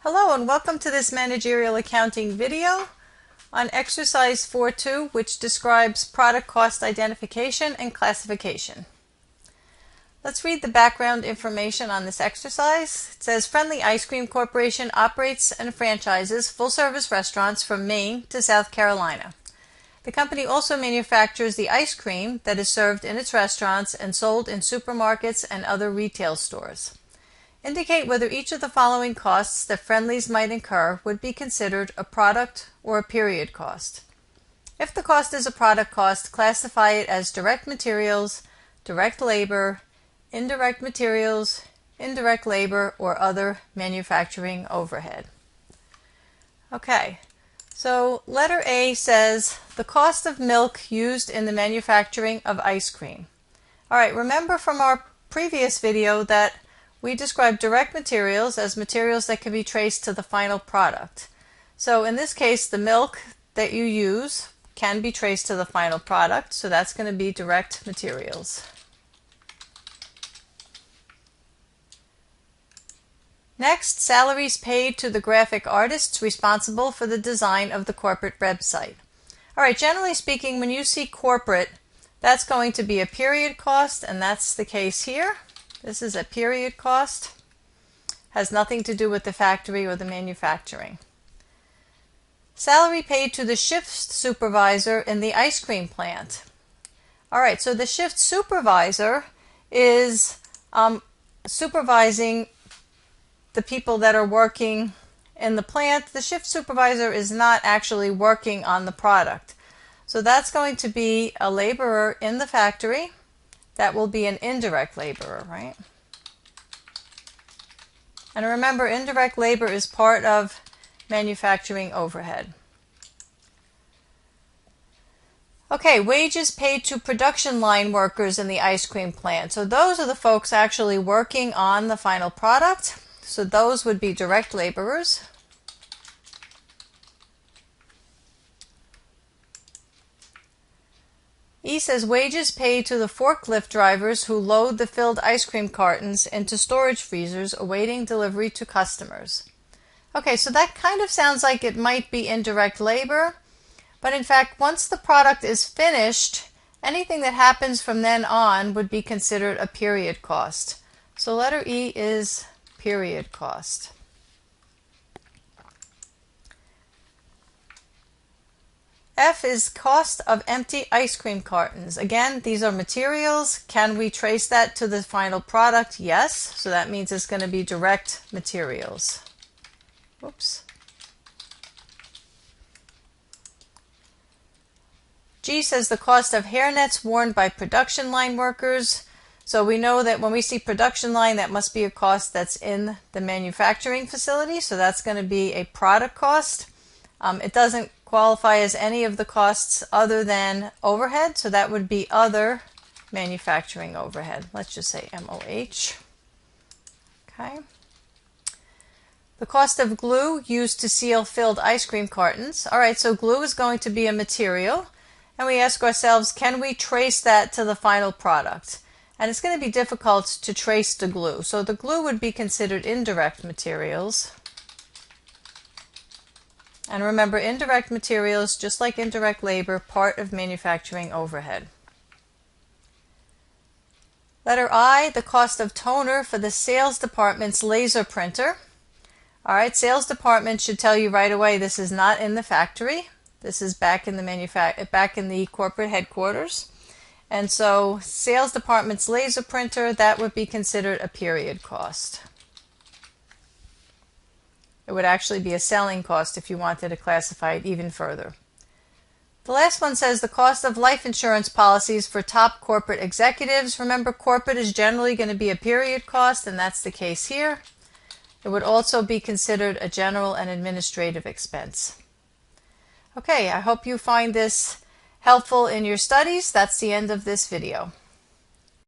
Hello and welcome to this managerial accounting video on exercise 4.2, which describes product cost identification and classification. Let's read the background information on this exercise. It says Friendly Ice Cream Corporation operates and franchises full-service restaurants from Maine to South Carolina. The company also manufactures the ice cream that is served in its restaurants and sold in supermarkets and other retail stores. Indicate whether each of the following costs that Friendly's might incur would be considered a product or a period cost. If the cost is a product cost, classify it as direct materials, direct labor, indirect materials, indirect labor, or other manufacturing overhead. Okay, so letter A says the cost of milk used in the manufacturing of ice cream. All right, remember from our previous video that we describe direct materials as materials that can be traced to the final product. So in this case, the milk that you use can be traced to the final product, so that's going to be direct materials. Next, salaries paid to the graphic artists responsible for the design of the corporate website. All right, generally speaking, when you see corporate, that's going to be a period cost, and that's the case here. This is a period cost. Has nothing to do with the factory or the manufacturing. Salary paid to the shift supervisor in the ice cream plant. All right, so the shift supervisor is supervising the people that are working in the plant. The shift supervisor is not actually working on the product. So that's going to be a laborer in the factory. That will be an indirect laborer, right? And remember, indirect labor is part of manufacturing overhead. Okay, wages paid to production line workers in the ice cream plant. So those are the folks actually working on the final product. So those would be direct laborers. E says wages paid to the forklift drivers who load the filled ice cream cartons into storage freezers awaiting delivery to customers. Okay, so that kind of sounds like it might be indirect labor, but in fact, once the product is finished, anything that happens from then on would be considered a period cost. So letter E is period cost. F is cost of empty ice cream cartons. Again, these are materials. Can we trace that to the final product? Yes. So that means it's going to be direct materials. Oops. G says the cost of hairnets worn by production line workers. So we know that when we see production line, that must be a cost that's in the manufacturing facility. So that's going to be a product cost. It doesn't qualify as any of the costs other than overhead, so that would be other manufacturing overhead. Let's just say MOH. Okay. The cost of glue used to seal filled ice cream cartons. All right, so glue is going to be a material, and we ask ourselves, can we trace that to the final product? And it's going to be difficult to trace the glue, so the glue would be considered indirect materials. And remember, indirect materials, just like indirect labor, part of manufacturing overhead. Letter I, the cost of toner for the sales department's laser printer. All right, sales department should tell you right away this is not in the factory. This is back in the corporate headquarters. And so sales department's laser printer, that would be considered a period cost. It would actually be a selling cost if you wanted to classify it even further. The last one says the cost of life insurance policies for top corporate executives. Remember, corporate is generally going to be a period cost, and that's the case here. It would also be considered a general and administrative expense. Okay, I hope you find this helpful in your studies. That's the end of this video.